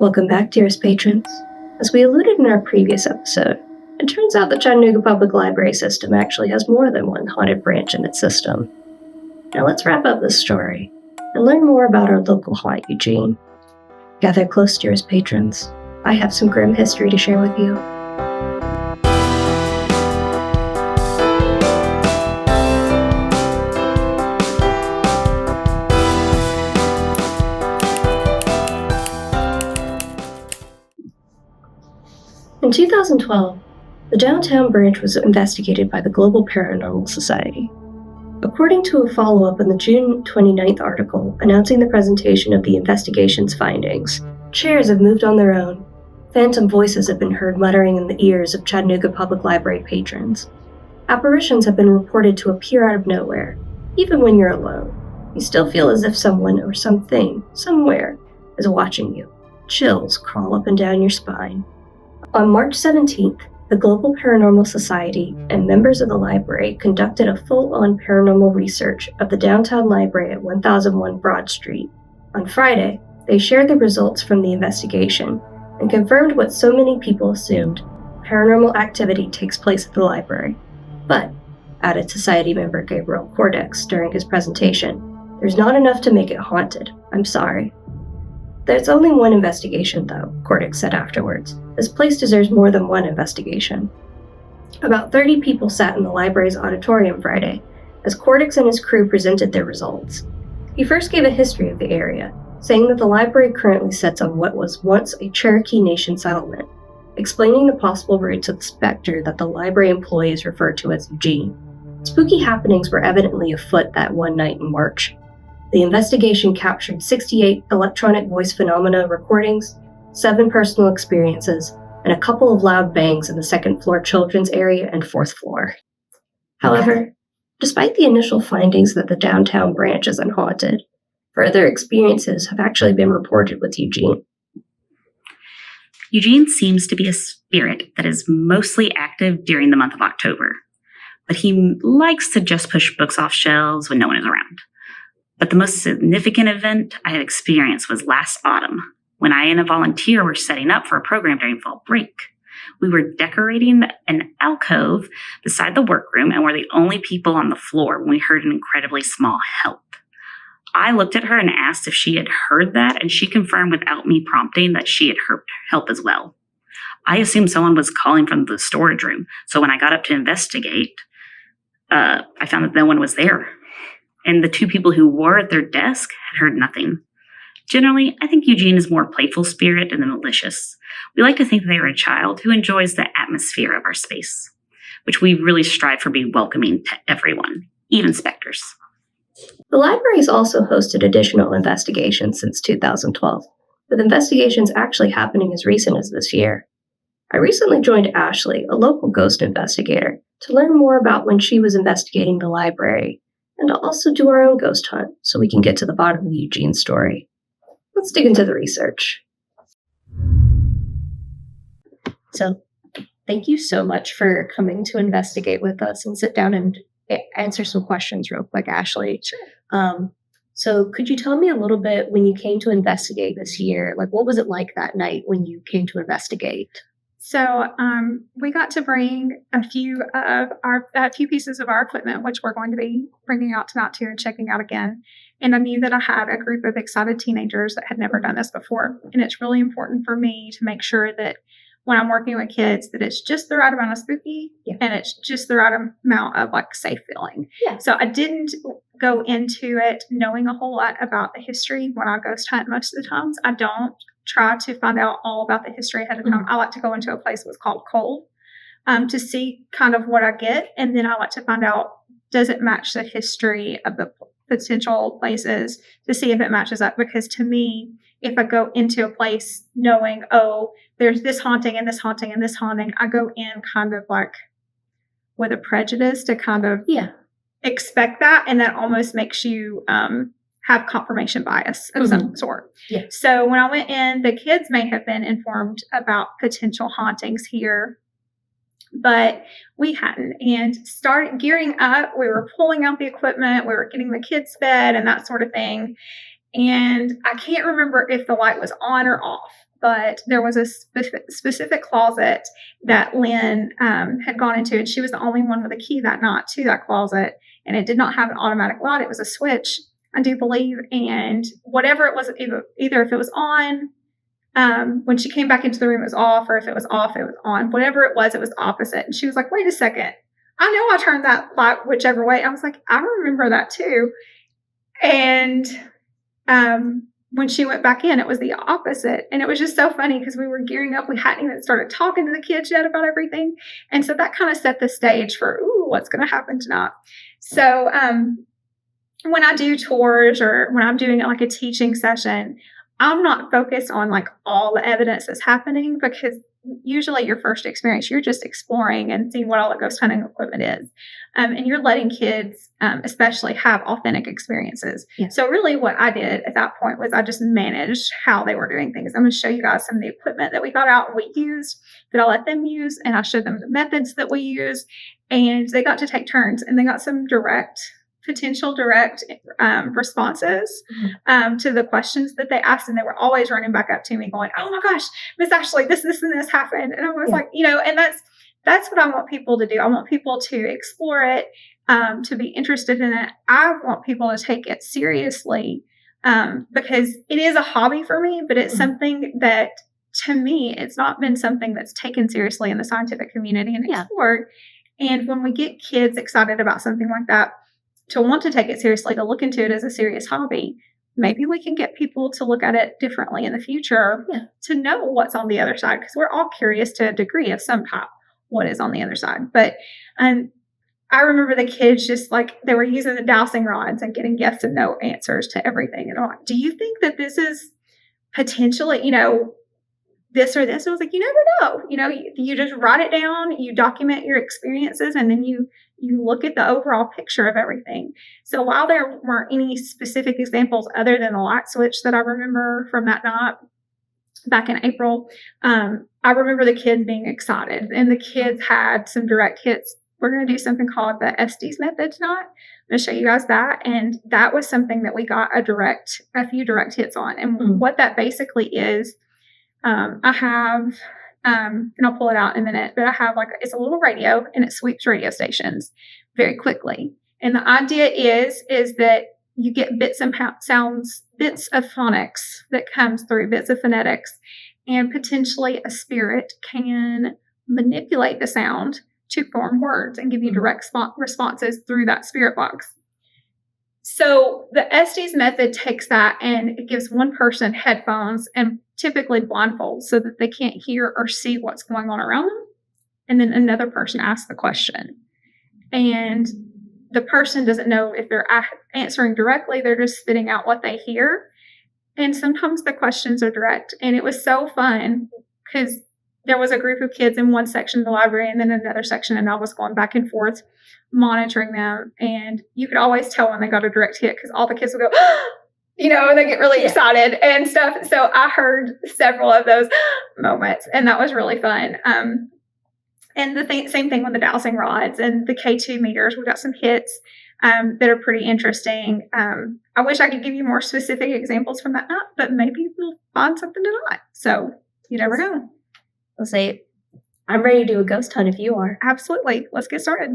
Welcome back, dearest patrons. As we alluded in our previous episode, it turns out the Chattanooga Public Library system actually has more than one haunted branch in its system. Now let's wrap up this story and learn more about our local haunt, Eugene. Gather close, dearest patrons. I have some grim history to share with you. In 2012, the downtown branch was investigated by the Global Paranormal Society. According to a follow-up in the June 29th article announcing the presentation of the investigation's findings, chairs have moved on their own. Phantom voices have been heard muttering in the ears of Chattanooga Public Library patrons. Apparitions have been reported to appear out of nowhere. Even when you're alone, you still feel as if someone or something, somewhere, is watching you. Chills crawl up and down your spine. On March 17th, the Global Paranormal Society and members of the library conducted a full-on paranormal research of the downtown library at 1001 Broad Street. On Friday, they shared the results from the investigation and confirmed what so many people assumed: paranormal activity takes place at the library. But, added Society member Gabriel Cordex during his presentation, there's not enough to make it haunted. I'm sorry. There's only one investigation, though, Cordex said afterwards. This place deserves more than one investigation. About 30 people sat in the library's auditorium Friday as Cordex and his crew presented their results. He first gave a history of the area, saying that the library currently sits on what was once a Cherokee Nation settlement, explaining the possible roots of the specter that the library employees referred to as Eugene. Spooky happenings were evidently afoot that one night in March. The investigation captured 68 electronic voice phenomena recordings, 7 personal experiences, and a couple of loud bangs in the second-floor children's area and 4th floor. However, despite the initial findings that the downtown branch is unhaunted, further experiences have actually been reported with Eugene. Eugene seems to be a spirit that is mostly active during the month of October, but he likes to just push books off shelves when no one is around. But the most significant event I have experienced was last autumn, when I and a volunteer were setting up for a program during fall break. We were decorating an alcove beside the workroom and were the only people on the floor when we heard an incredibly small help. I looked at her and asked if she had heard that, and she confirmed without me prompting that she had heard help as well. I assumed someone was calling from the storage room, so when I got up to investigate, I found that no one was there. And the 2 people who were at their desk had heard nothing. Generally, I think Eugene is more playful spirit than malicious. We like to think they are a child who enjoys the atmosphere of our space, which we really strive for being welcoming to everyone, even specters. The library has also hosted additional investigations since 2012, with investigations actually happening as recent as this year. I recently joined Ashley, a local ghost investigator, to learn more about when she was investigating the library, and to also do our own ghost hunt so we can get to the bottom of Eugene's story. Let's dig into the research. So, thank you so much for coming to investigate with us and sit down and answer some questions real quick, Ashley. Sure. So could you tell me a little bit when you came to investigate this year, like what was it like that night when you came to investigate? So we got to bring a few pieces of our equipment, which we're going to be bringing out tonight too and checking out again. And I knew that I had a group of excited teenagers that had never done this before. And it's really important for me to make sure that when I'm working with kids, that it's just the right amount of spooky and it's just the right amount of like safe feeling. Yeah. So I didn't go into it knowing a whole lot about the history. When I ghost hunt most of the times, I don't try to find out all about the history ahead of time. I like to go into a place that's called cold to see kind of what I get. And then I like to find out, does it match the history of the potential places to see if it matches up? Because to me, if I go into a place knowing, oh, there's this haunting and this haunting and this haunting, I go in kind of like with a prejudice to kind of expect that. And that almost makes you have confirmation bias of some sort. Yeah. So when I went in, the kids may have been informed about potential hauntings here, but we hadn't. And started gearing up, we were pulling out the equipment, we were getting the kids fed and that sort of thing. And I can't remember if the light was on or off, but there was a specific closet that Lynn had gone into, and she was the only one with a key that night to that closet, and it did not have an automatic light. It was a switch, I do believe, and whatever it was, either if it was on, when she came back into the room, it was off, or if it was off, it was on. Whatever it was the opposite. And she was like, wait a second. I know I turned that light whichever way. I was like, I remember that too. And when she went back in, it was the opposite. And it was just so funny because we were gearing up. We hadn't even started talking to the kids yet about everything. And so that kind of set the stage for, ooh, what's going to happen tonight. So when I do tours or when I'm doing like a teaching session, I'm not focused on like all the evidence that's happening, because usually your first experience, you're just exploring and seeing what all the ghost hunting equipment is. And you're letting kids, especially, have authentic experiences. Yeah. So really what I did at that point was I just managed how they were doing things. I'm going to show you guys some of the equipment that we got out and we used, that I let them use, and I showed them the methods that we use, and they got to take turns, and they got some potential direct responses to the questions that they asked. And they were always running back up to me going, oh my gosh, Miss Ashley, this, and this happened. And I was like, and that's what I want people to do. I want people to explore it, to be interested in it. I want people to take it seriously, because it is a hobby for me, but it's something that, to me, it's not been something that's taken seriously in the scientific community and explored. And when we get kids excited about something like that, to want to take it seriously, to look into it as a serious hobby, maybe we can get people to look at it differently in the future, to know what's on the other side, because we're all curious to a degree of some type what is on the other side. But I remember the kids just like, they were using the dowsing rods and getting yes and no answers to everything. And I'm like, do you think that this is potentially, this or this? And I was like, you never know. You just write it down, you document your experiences, and then you look at the overall picture of everything. So while there weren't any specific examples other than the light switch that I remember from that night back in April, I remember the kids being excited, and the kids had some direct hits. We're going to do something called the Estes method tonight. I'm going to show you guys that. And that was something that we got a few direct hits on. And what that basically is, I have, and I'll pull it out in a minute, but I have it's a little radio, and it sweeps radio stations very quickly. And the idea is that you get bits and sounds, bits of phonics that comes through, bits of phonetics, and potentially a spirit can manipulate the sound to form words and give you direct responses through that spirit box. So the Estes method takes that and it gives one person headphones and typically blindfolds so that they can't hear or see what's going on around them. And then another person asks the question. And the person doesn't know if they're answering directly. They're just spitting out what they hear. And sometimes the questions are direct. And it was so fun because there was a group of kids in one section of the library and then another section, and I was going back and forth monitoring them. And you could always tell when they got a direct hit because all the kids would go, and they get really excited and stuff. So I heard several of those moments, and that was really fun. And the same thing with the dowsing rods and the K2 meters. We got some hits that are pretty interesting. I wish I could give you more specific examples from that night, but maybe we'll find something tonight. So you never know. I'll say, I'm ready to do a ghost hunt if you are. Absolutely. Let's get started.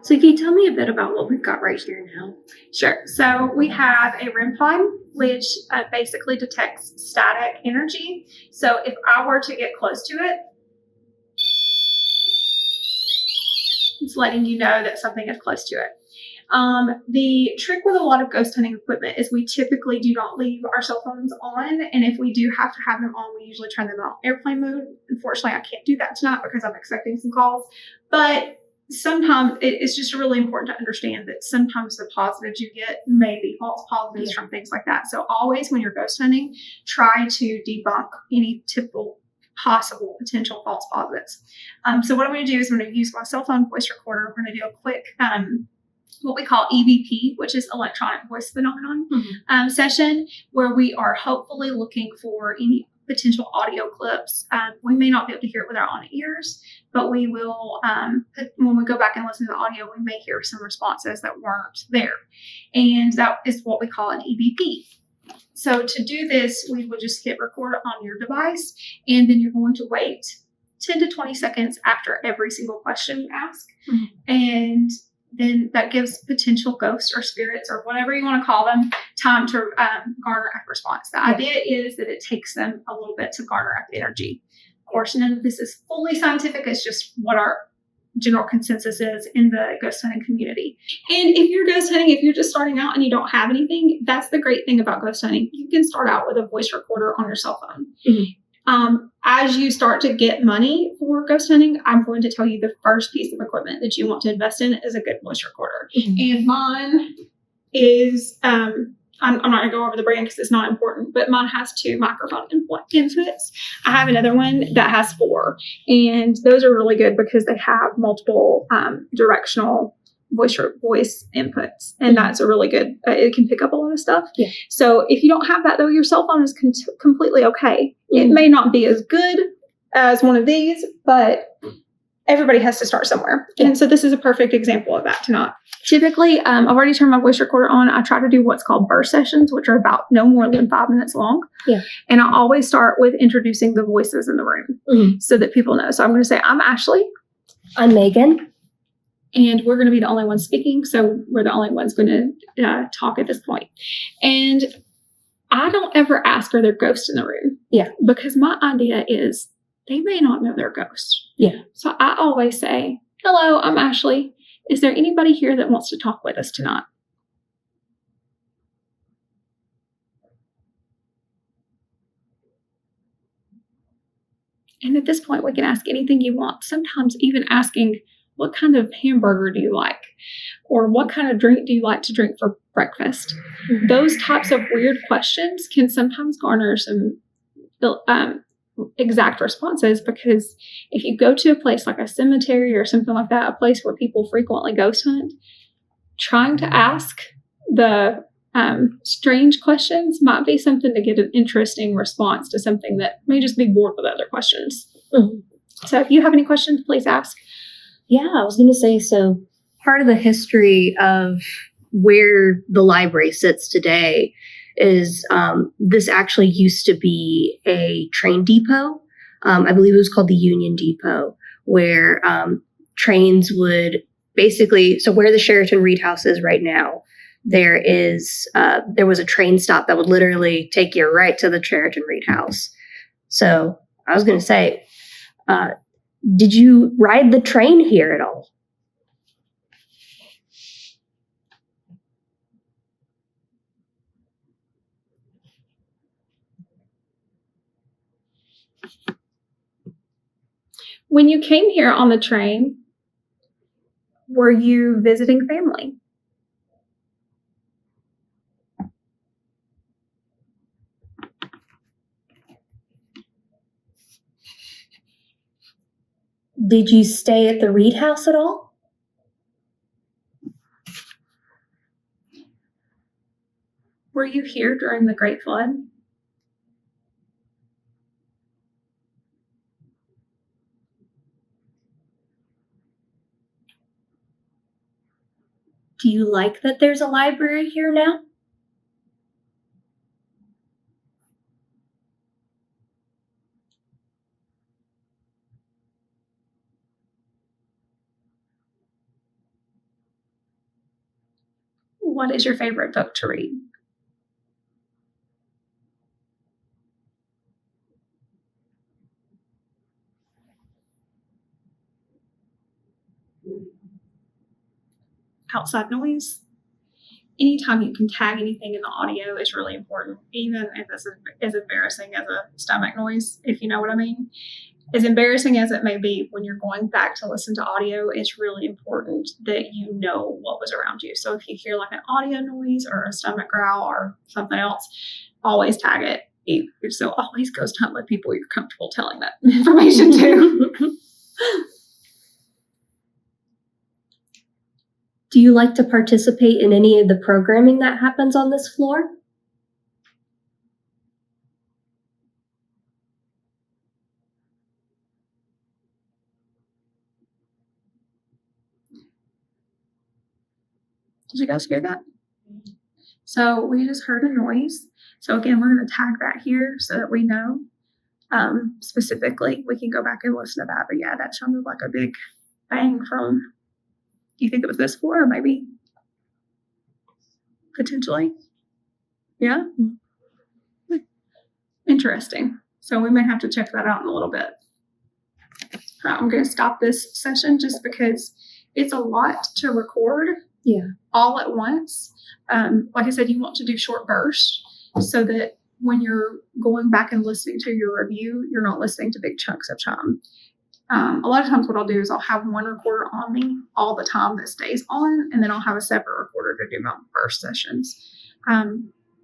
So can you tell me a bit about what we've got right here now? Sure. So we have a REM pod, which basically detects static energy. So if I were to get close to it, it's letting you know that something is close to it. The trick with a lot of ghost hunting equipment is we typically do not leave our cell phones on. And if we do have to have them on, we usually turn them on airplane mode. Unfortunately, I can't do that tonight because I'm expecting some calls. But sometimes it's just really important to understand that sometimes the positives you get may be false positives from things like that. So always when you're ghost hunting, try to debunk any typical possible potential false positives. So what I'm going to do is I'm going to use my cell phone voice recorder. We're going to do a quick what we call EVP, which is electronic voice phenomenon session, where we are hopefully looking for any potential audio clips. We may not be able to hear it with our own ears, but we will, when we go back and listen to the audio, we may hear some responses that weren't there. And that is what we call an EVP. So to do this, we would just hit record on your device, and then you're going to wait 10 to 20 seconds after every single question you ask. Mm-hmm. And then that gives potential ghosts or spirits or whatever you want to call them time to garner a response. The idea is that it takes them a little bit to garner up energy. Of course, none of this is fully scientific. It's just what our general consensus is in the ghost hunting community. And if you're ghost hunting, if you're just starting out and you don't have anything, that's the great thing about ghost hunting. You can start out with a voice recorder on your cell phone. Mm-hmm. As you start to get money for ghost hunting, I'm going to tell you the first piece of equipment that you want to invest in is a good voice recorder. Mm-hmm. And mine is, I'm not going to go over the brand because it's not important, but mine has 2 microphone inputs. I have another one that has 4, and those are really good because they have multiple directional voice inputs, and that's a really good, it can pick up a lot of stuff. Yeah. So if you don't have that, though, your cell phone is completely okay. Mm-hmm. It may not be as good as one of these, but everybody has to start somewhere. Yeah. And so this is a perfect example of that tonight. Typically, I've already turned my voice recorder on. I try to do what's called burst sessions, which are about no more than 5 minutes long. Yeah. And I always start with introducing the voices in the room so that people know. So I'm going to say, I'm Ashley. I'm Megan. And we're going to be the only ones speaking. So we're the only ones going to talk at this point. And I don't ever ask, are there ghosts in the room? Yeah. Because my idea is they may not know they're ghosts. Yeah. So I always say, hello, I'm Ashley. Is there anybody here that wants to talk with us tonight? And at this point, we can ask anything you want. Sometimes even asking, what kind of hamburger do you like? Or what kind of drink do you like to drink for breakfast? Mm-hmm. Those types of weird questions can sometimes garner some exact responses, because if you go to a place like a cemetery or something like that, a place where people frequently ghost hunt, trying to ask the strange questions might be something to get an interesting response to something that may just be bored with other questions. Mm-hmm. So if you have any questions, please ask. Yeah, I was going to say, so part of the history of where the library sits today is this actually used to be a train depot. I believe it was called the Union Depot, where trains would basically, so where the Sheraton Reed House is right now, there was a train stop that would literally take you right to the Sheraton Reed House. So I was going to say, did you ride the train here at all? When you came here on the train, were you visiting family? Did you stay at the Reed House at all? Were you here during the Great Flood? Do you like that there's a library here now? What is your favorite book to read? Outside noise. Anytime you can tag anything in the audio is really important, even if it's as embarrassing as a stomach noise, if you know what I mean. As embarrassing as it may be, when you're going back to listen to audio, it's really important that you know what was around you. So if you hear like an audio noise or a stomach growl or something else, always tag it. So always ghost hunt with people you're comfortable telling that information to. Do you like to participate in any of the programming that happens on this floor? Did you guys hear that? So we just heard a noise. So again, we're going to tag that here so that we know specifically. We can go back and listen to that. But yeah, that sounded like a big bang from, do you think it was this floor or maybe potentially? Yeah? Interesting. So we may have to check that out in a little bit. I'm going to stop this session just because it's a lot to record all at once. Like I said, you want to do short bursts so that when you're going back and listening to your review, you're not listening to big chunks of time. A lot of times what I'll do is I'll have one recorder on me all the time that stays on, and then I'll have a separate recorder to do my burst sessions.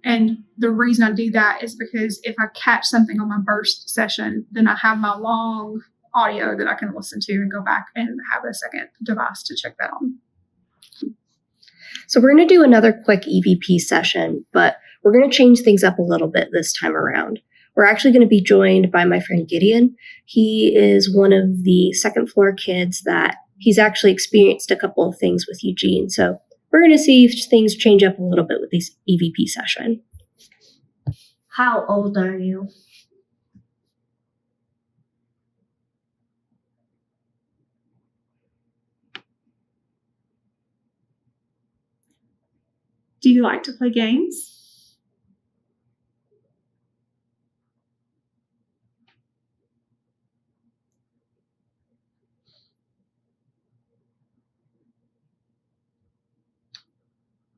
And the reason I do that is because if I catch something on my burst session, then I have my long audio that I can listen to and go back and have a second device to check that on. So we're going to do another quick EVP session, but we're going to change things up a little bit this time around. We're actually going to be joined by my friend Gideon. He is one of the second floor kids that he's actually experienced a couple of things with Eugene. So we're going to see if things change up a little bit with this EVP session. How old are you? Do you like to play games?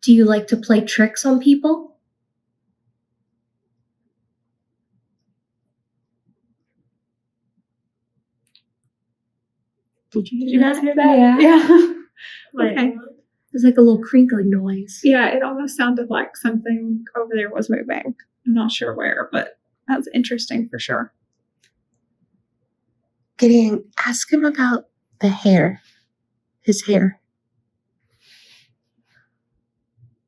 Do you like to play tricks on people? Did you guys hear that? Yeah. Okay. There's like a little crinkling noise. Yeah, it almost sounded like something over there was moving. I'm not sure where, but that's interesting for sure. Gideon, ask him about the hair. His hair.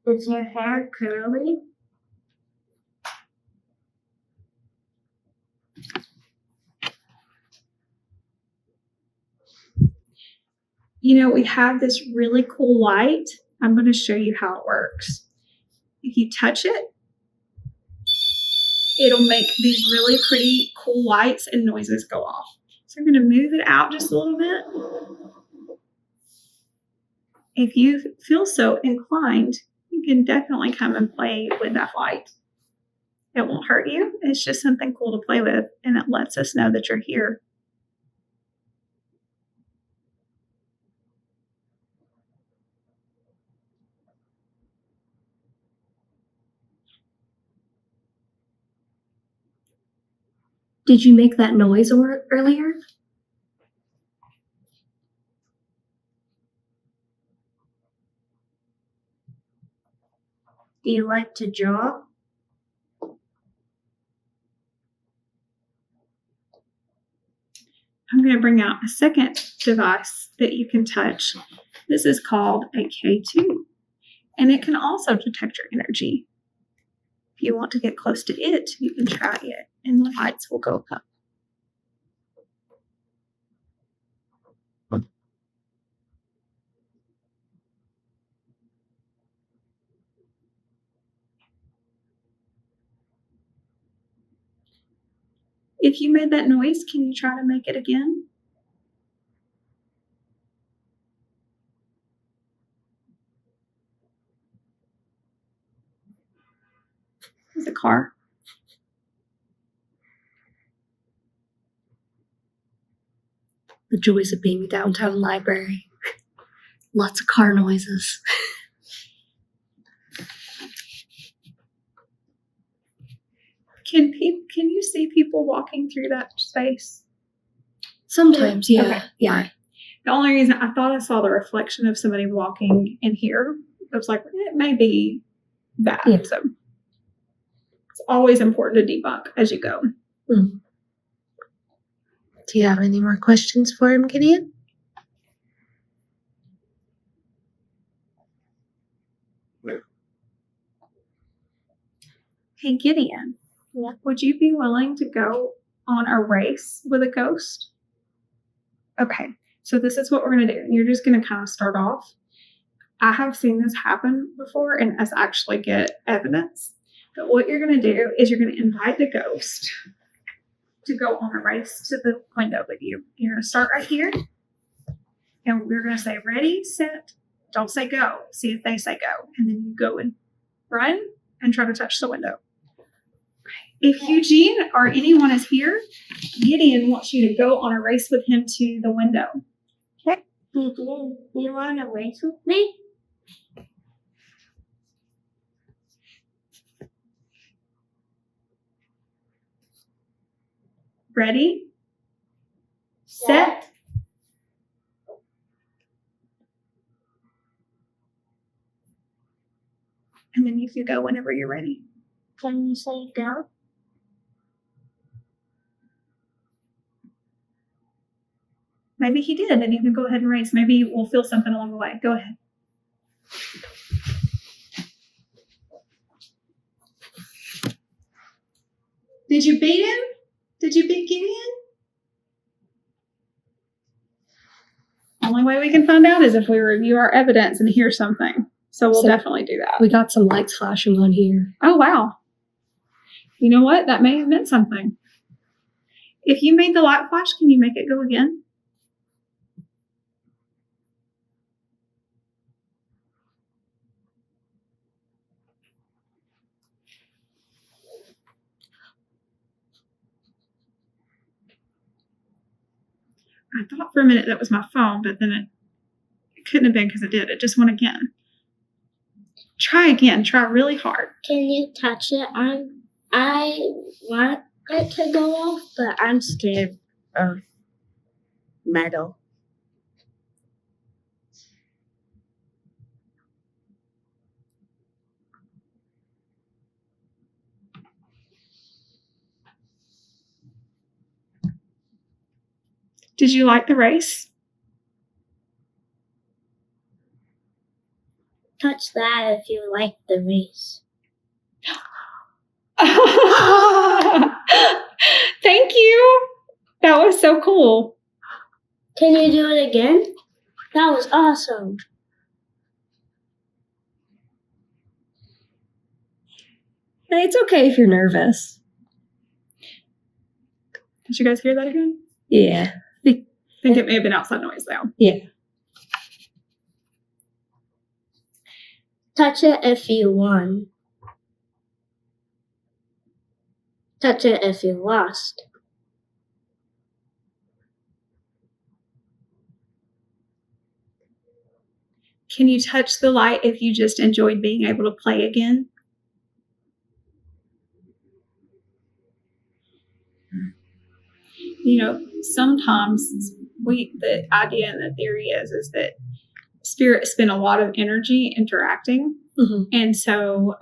Is your hair curly? You know, we have this really cool light. I'm going to show you how it works. If you touch it, it'll make these really pretty cool lights and noises go off. So I'm going to move it out just a little bit. If you feel so inclined, you can definitely come and play with that light. It won't hurt you. It's just something cool to play with, and it lets us know that you're here. Did you make that noise earlier? Do you like to draw? I'm going to bring out a second device that you can touch. This is called a K2, and it can also detect your energy. If you want to get close to it, you can try it, and the lights will go up. If you made that noise, can you try to make it again? There's a car. The joys of being a downtown library. Lots of car noises. Can you see people walking through that space? Sometimes, yeah. Okay. Yeah. Right. The only reason I thought I saw the reflection of somebody walking in here, I was like, it may be that. Yeah. So it's always important to debunk as you go. Mm. Do you have any more questions for him, Gideon? Hey, Gideon, would you be willing to go on a race with a ghost? Okay, so this is what we're going to do. You're just going to kind of start off. I have seen this happen before and us actually get evidence. But what you're going to do is you're going to invite the ghost to go on a race to the window with you. You're going to start right here. And we're going to say, ready, set, don't say go. See if they say go. And then you go and run and try to touch the window. If Eugene or anyone is here, Gideon wants you to go on a race with him to the window. Eugene, you want to race with me? Ready, set. And then you can go whenever you're ready. Can you say go? Maybe he did, and you can go ahead and race. Maybe we'll feel something along the way. Go ahead. Did you beat him? Did you beat Gideon? Only way we can find out is if we review our evidence and hear something. So we'll definitely do that. We got some lights flashing on here. Oh, wow. You know what? That may have meant something. If you made the light flash, can you make it go again? I thought for a minute that was my phone, but then it couldn't have been because it did. It just went again. Try again. Try really hard. Can you touch it? I want it to go off, but I'm scared of metal. Did you like the race? Touch that if you like the race. Thank you. That was so cool. Can you do it again? That was awesome. Hey, it's okay if you're nervous. Did you guys hear that again? Yeah. I think it may have been outside noise though. Yeah. Touch it if you won. Touch it if you lost. Can you touch the light if you just enjoyed being able to play again? You know, sometimes the idea and the theory is that spirits spend a lot of energy interacting. Mm-hmm. And so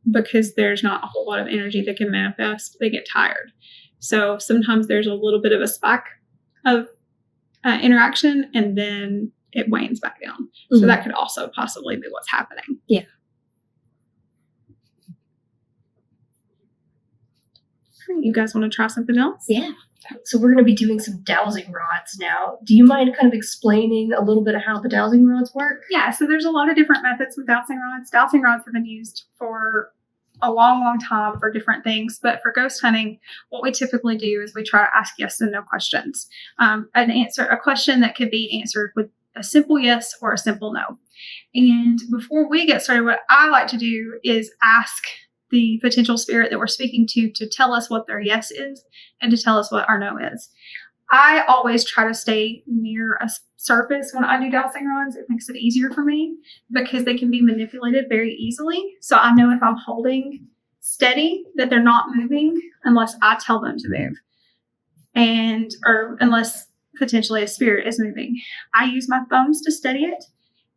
because there's not a whole lot of energy that can manifest, they get tired. So sometimes there's a little bit of a spike of interaction and then it wanes back down. Mm-hmm. So that could also possibly be what's happening. Yeah. You guys want to try something else? Yeah. So we're going to be doing some dowsing rods now. Do you mind kind of explaining a little bit of how the dowsing rods work? Yeah, so there's a lot of different methods with dowsing rods. Dowsing rods have been used for a long, long time for different things. But for ghost hunting, what we typically do is we try to ask yes and no questions. A question that could be answered with a simple yes or a simple no. And before we get started, what I like to do is ask the potential spirit that we're speaking to tell us what their yes is and to tell us what our no is. I always try to stay near a surface when I do dowsing rods. It makes it easier for me because they can be manipulated very easily. So I know if I'm holding steady that they're not moving unless I tell them to move, or unless potentially a spirit is moving. I use my thumbs to steady it,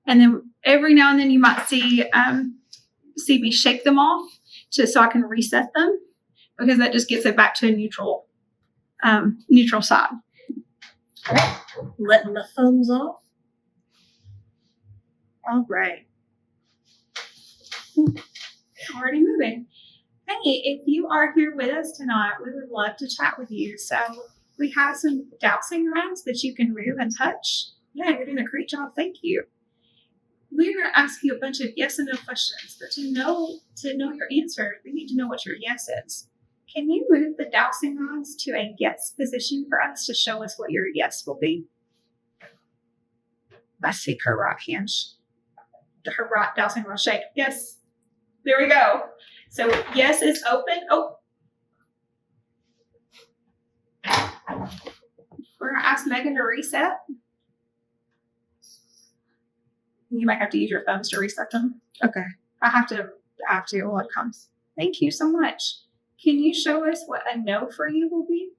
and then every now and then you might see me shake them off so I can reset them, because that just gets it back to a neutral side. All right. Letting the thumbs off. All right. Already moving. Hey, if you are here with us tonight, we would love to chat with you. So we have some dowsing rods that you can move and touch. Yeah, you're doing a great job. Thank you. we're going to ask you a bunch of yes and no questions, but to know your answer, we need to know what your yes is. Can you move the dowsing rods to a yes position for us to show us what your yes will be? I see her right hand. Her right dowsing rod shake. Yes. There we go. So yes is open. Oh. We're going to ask Megan to reset. You might have to use your thumbs to reset them. Okay. I have to while it comes. Thank you so much. Can you show us what a no for you will be?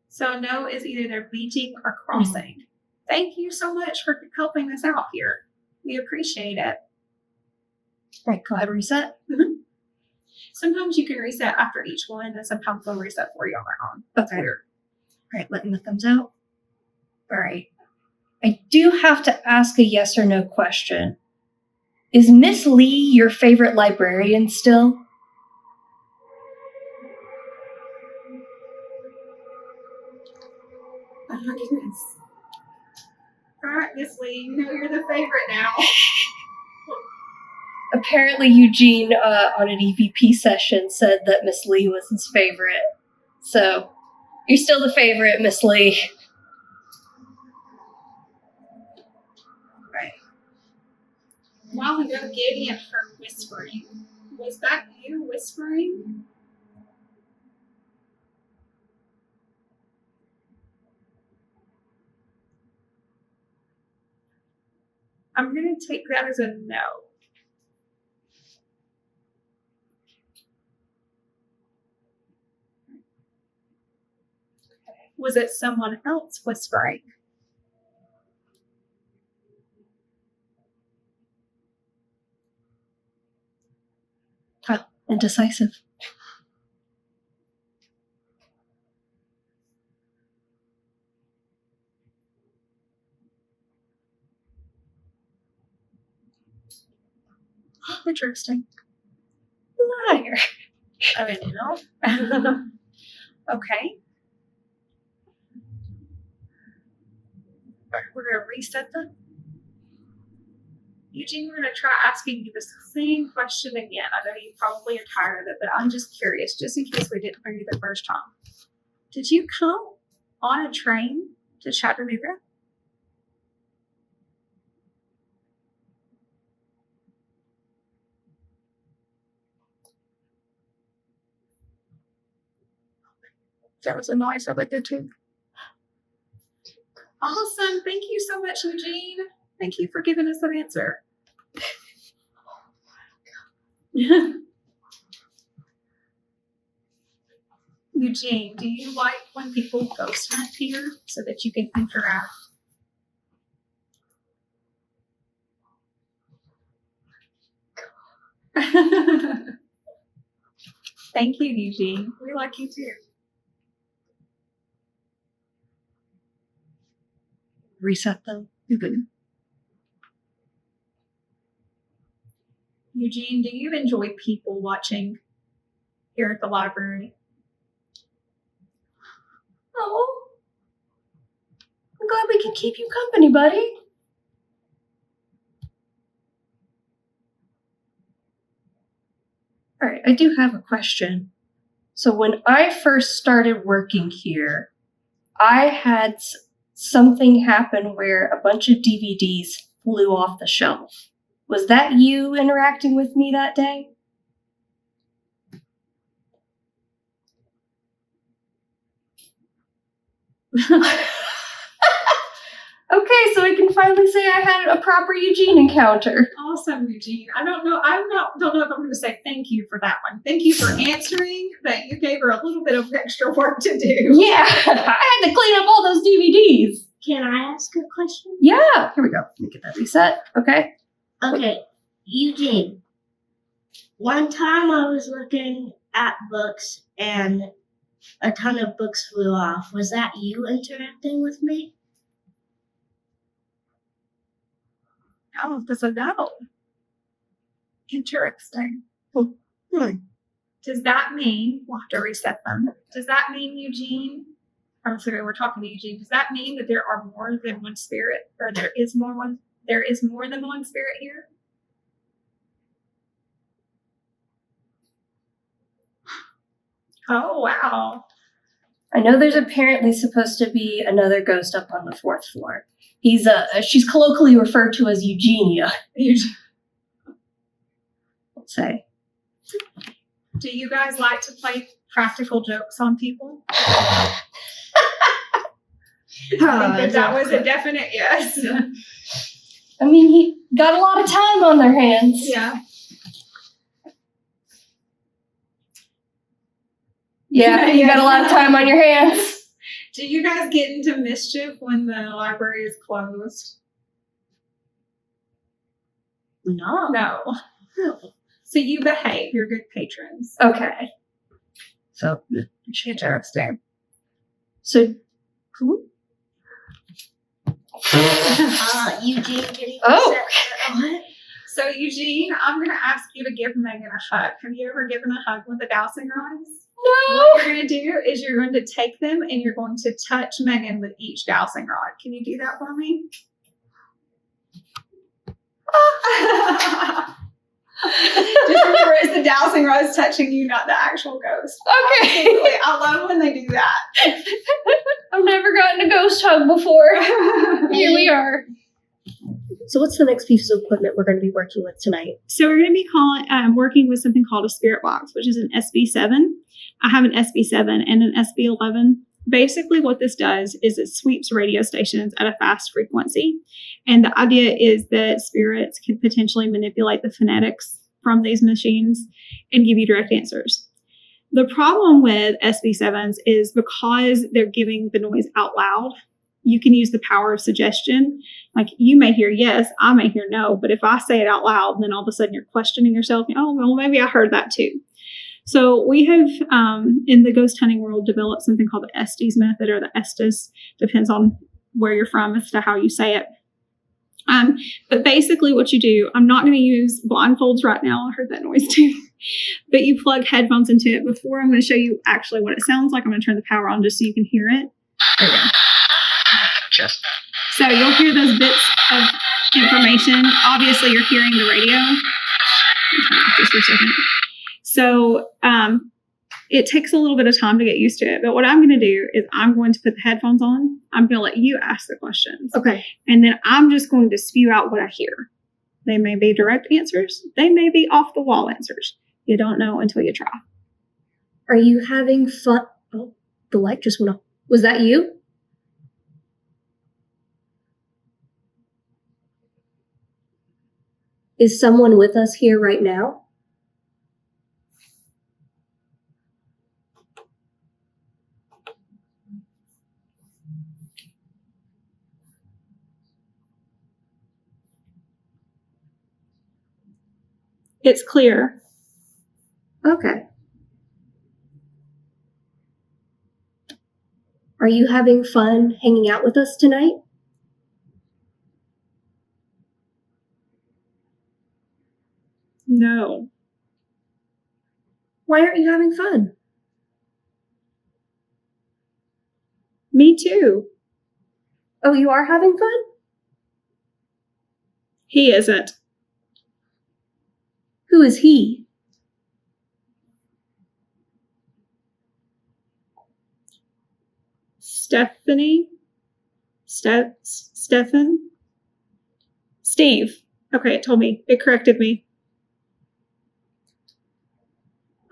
So no is either they're beaching or crossing. Thank you so much for helping us out here. We appreciate it. All right, go ahead and reset. Sometimes you can reset after each one, and sometimes they'll reset for you on their own. That's Okay. weird. All right, letting the thumbs out. All right. I do have to ask a yes or no question. Is Miss Lee your favorite librarian still? Oh my goodness. All right, Miss Lee, you know you're the favorite now. Apparently, Eugene on an EVP session said that Miss Lee was his favorite. So, you're still the favorite, Miss Lee. Right. While we go, Gideon heard whispering. Was that you whispering? I'm going to take that as a no. Was it someone else whispering? Indecisive. Interesting. Liar. I mean, no. Okay. We're going to reset them. Eugene, we're going to try asking you the same question again. I know you probably are tired of it, but I'm just curious, just in case we didn't hear you the first time. Did you come on a train to Chattanooga? That was a noise I did too. Awesome. Thank you so much, Eugene. Thank you for giving us that answer. Eugene, do you like when people ghost hunt here so that you can interact? Thank you, Eugene. We like you too. Reset them. Eugene, do you enjoy people watching here at the library? Oh, I'm glad we can keep you company, buddy. All right, I do have a question. So when I first started working here, I had something happen where a bunch of DVDs flew off the shelf. Was that you interacting with me that day? Okay, so I can finally say I had a proper Eugene encounter. Awesome, Eugene. I don't know if I'm going to say thank you for that one. Thank you for answering, but you gave her a little bit of extra work to do. Yeah, I had to clean up all those DVDs. Can I ask a question? Yeah, here we go. Let me get that reset. Okay. Okay, Eugene. One time I was looking at books and a ton of books flew off. Was that you interacting with me? Oh, that's a no. Interesting. Hmm. Does that mean, we'll have to reset them. Does that mean, Eugene? I'm sorry, we're talking to Eugene. Does that mean that there are more than one spirit, or there is more than one spirit here? Oh, wow. I know there's apparently supposed to be another ghost up on the 4th floor. She's colloquially referred to as Eugenia. Eugene. Let's say. Do you guys like to play practical jokes on people? I think that was a definite yes. I mean, he got a lot of time on their hands. Yeah. Yeah, you got a lot of time on your hands. Do you guys get into mischief when the library is closed? No. No. So you behave. You're good patrons. Okay. So, interesting. So, Eugene getting Oh. upset. What? So Eugene, I'm going to ask you to give Megan a hug. Have you ever given a hug with the Dowsing Rods? What you're going to do is you're going to take them and you're going to touch Megan with each Dowsing Rod. Can you do that for me? Just remember, it's the Dowsing Rods touching you, not the actual ghost. Okay. Absolutely. I love when they do that. I've never gotten a ghost hug before. Here we are. So what's the next piece of equipment we're going to be working with tonight? So we're going to be working with something called a spirit box, which is an SB7. I have an SB7 and an SB11. Basically, what this does is it sweeps radio stations at a fast frequency. And the idea is that spirits can potentially manipulate the phonetics from these machines and give you direct answers. The problem with SB7s is because they're giving the noise out loud, you can use the power of suggestion. Like, you may hear yes, I may hear no, but if I say it out loud, then all of a sudden you're questioning yourself. Oh, well, maybe I heard that too. So we have, in the ghost hunting world, developed something called the Estes method, or the Estes, depends on where you're from as to how you say it. But basically what you do, I'm not going to use blindfolds right now. I heard that noise too. But you plug headphones into it. Before I'm going to show you actually what it sounds like, I'm going to turn the power on just so you can hear it. There we go. Just So you'll hear those bits of information. Obviously, you're hearing the radio. Just for a second. So it takes a little bit of time to get used to it. But what I'm going to do is I'm going to put the headphones on. I'm going to let you ask the questions. Okay. And then I'm just going to spew out what I hear. They may be direct answers. They may be off the wall answers. You don't know until you try. Are you having fun? Oh, the light just went off. Was that you? Is someone with us here right now? It's clear. Okay. Are you having fun hanging out with us tonight? No. Why aren't you having fun? Me too. Oh, you are having fun? He isn't. Who is he? Stephanie? Stephen? Steve. Okay, it told me. It corrected me.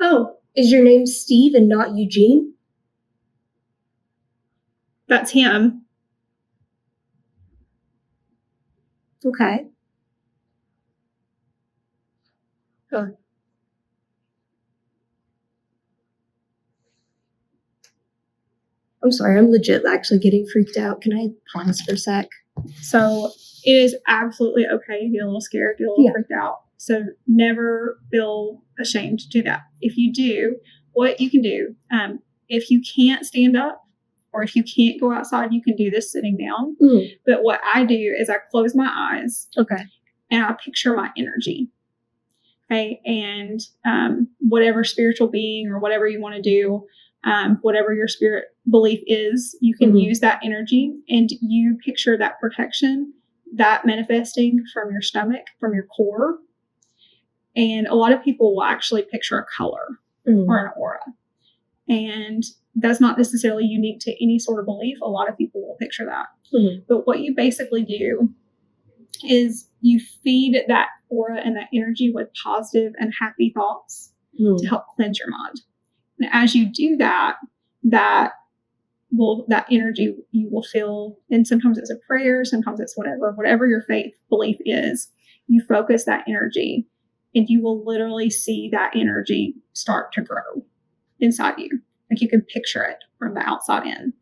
Oh, is your name Steve and not Eugene? That's him. Okay. Good. I'm sorry, I'm legit actually getting freaked out. Can I pause for a sec? So it is absolutely okay to get a little scared, get a little freaked out. So never feel ashamed to do that. If you do, what you can do, if you can't stand up or if you can't go outside, you can do this sitting down. Mm. But what I do is I close my eyes Okay. and I picture my energy. Okay. And whatever spiritual being or whatever you want to do, whatever your spirit belief is, you can use that energy, and you picture that protection, that manifesting from your stomach, from your core. And a lot of people will actually picture a color or an aura. And that's not necessarily unique to any sort of belief. A lot of people will picture that. But what you basically do is you feed that aura and that energy with positive and happy thoughts to help cleanse your mind. And as you do that, that energy you will feel, and sometimes it's a prayer, sometimes it's whatever your faith belief is, you focus that energy and you will literally see that energy start to grow inside you. Like you can picture it from the outside in.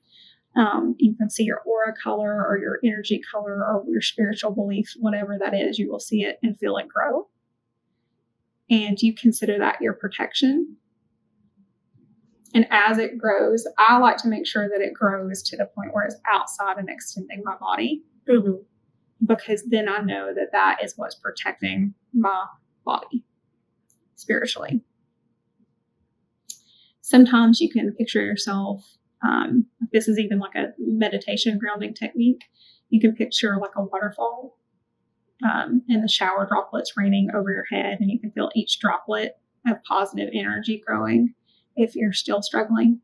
You can see your aura color or your energy color or your spiritual belief, whatever that is, you will see it and feel it grow. And you consider that your protection. And as it grows, I like to make sure that it grows to the point where it's outside and extending my body. Because then I know that that is what's protecting my body spiritually. Sometimes you can picture yourself, this is even like a meditation grounding technique. You can picture like a waterfall and the shower droplets raining over your head, and you can feel each droplet of positive energy growing if you're still struggling.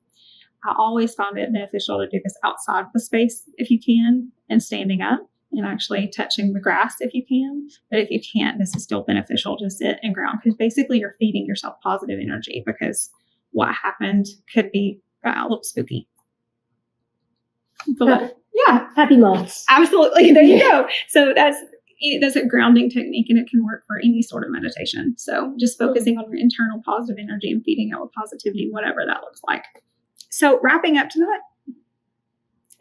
I always find it beneficial to do this outside the space if you can, and standing up and actually touching the grass if you can. But if you can't, this is still beneficial to sit and ground, because basically you're feeding yourself positive energy, because what happened could be a little spooky. But yeah, happy moths. Absolutely. There you go. So that's a grounding technique, and it can work for any sort of meditation. So just focusing on your internal positive energy and feeding it with positivity, whatever that looks like. So wrapping up tonight.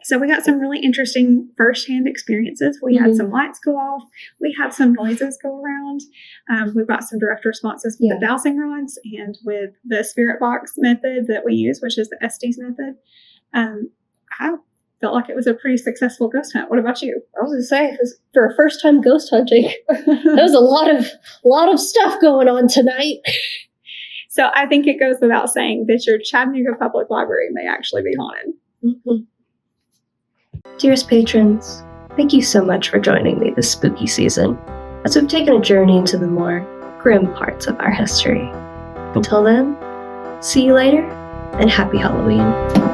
So we got some really interesting firsthand experiences. We had some lights go off. We had some noises go around. We've got some direct responses with the Dowsing Rods and with the spirit box method that we use, which is the Estes method. I felt like it was a pretty successful ghost hunt. What about you? I was going to say, for a first time ghost hunting, there was a lot of stuff going on tonight. So I think it goes without saying that your Chattanooga Public Library may actually be haunted. Dearest patrons, thank you so much for joining me this spooky season as we've taken a journey into the more grim parts of our history. Until then, see you later, and happy Halloween.